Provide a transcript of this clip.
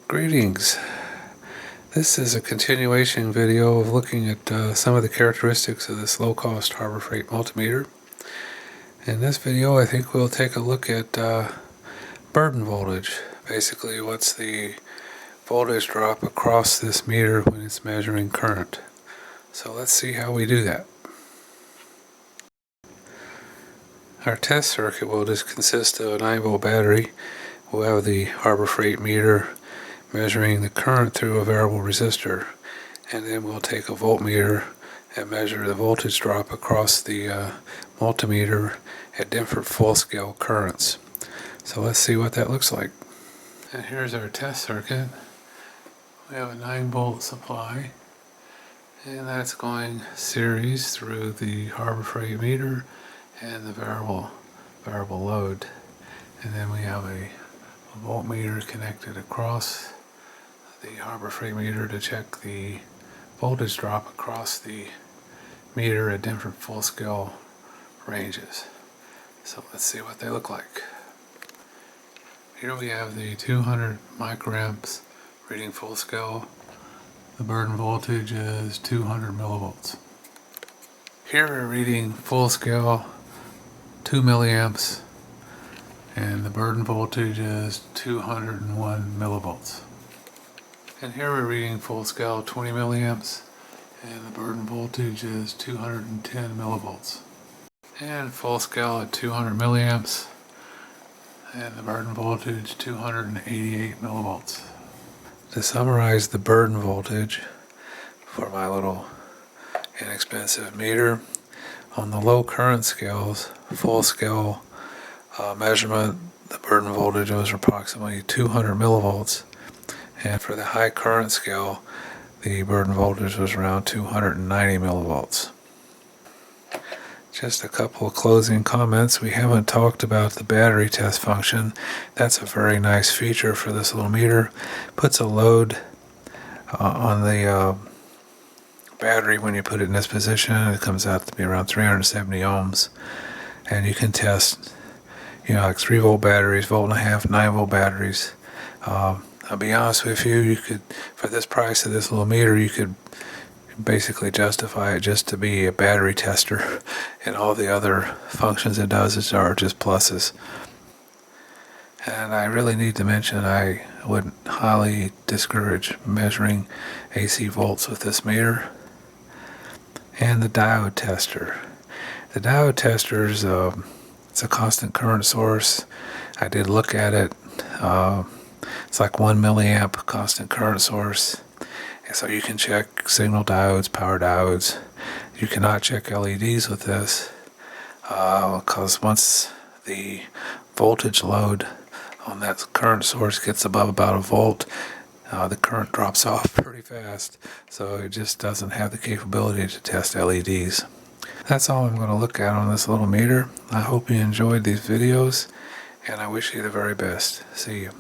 Greetings. This is a continuation video of looking at some of the characteristics of this low-cost Harbor Freight multimeter. In this video I think we'll take a look at burden voltage. Basically, what's the voltage drop across this meter when it's measuring current. So let's see how we do that. Our test circuit will just consist of a 9-volt battery. We'll have the Harbor Freight meter measuring the current through a variable resistor, and then we'll take a voltmeter and measure the voltage drop across the multimeter at different full-scale currents. So let's see what that looks like. And here's our test circuit. We have a 9-volt supply, and that's going series through the Harbor Freight meter and the variable load. And then we have a voltmeter connected across the Harbor Freight meter to check the voltage drop across the meter at different full-scale ranges. So let's see what they look like. Here we have the 200 microamps reading full scale. The burden voltage is 200 millivolts. Here we're reading full scale 2 milliamps, and the burden voltage is 201 millivolts. And here we're reading full scale 20 milliamps, and the burden voltage is 210 millivolts. And full scale at 200 milliamps, and the burden voltage 288 millivolts. To summarize the burden voltage for my little inexpensive meter, on the low current scales, full scale measurement, the burden voltage was approximately 200 millivolts. And for the high current scale, the burden voltage was around 290 millivolts. Just a couple of closing comments. We haven't talked about the battery test function. That's a very nice feature for this little meter. Puts a load on the battery when you put it in this position. It comes out to be around 370 ohms. And you can test, like 3-volt batteries, 1.5 volt, 9-volt batteries. I'll be honest with you, you could, for this price of this little meter, you could basically justify it just to be a battery tester, and all the other functions it does are just pluses. And I really need to mention, I would highly discourage measuring AC volts with this meter. And the diode tester. The diode tester is it's a constant current source. I did look at it. It's like 1 milliamp constant current source. And so you can check signal diodes, power diodes. You cannot check LEDs with this because once the voltage load on that current source gets above about a volt, the current drops off pretty fast. So it just doesn't have the capability to test LEDs. That's all I'm going to look at on this little meter. I hope you enjoyed these videos, and I wish you the very best. See you.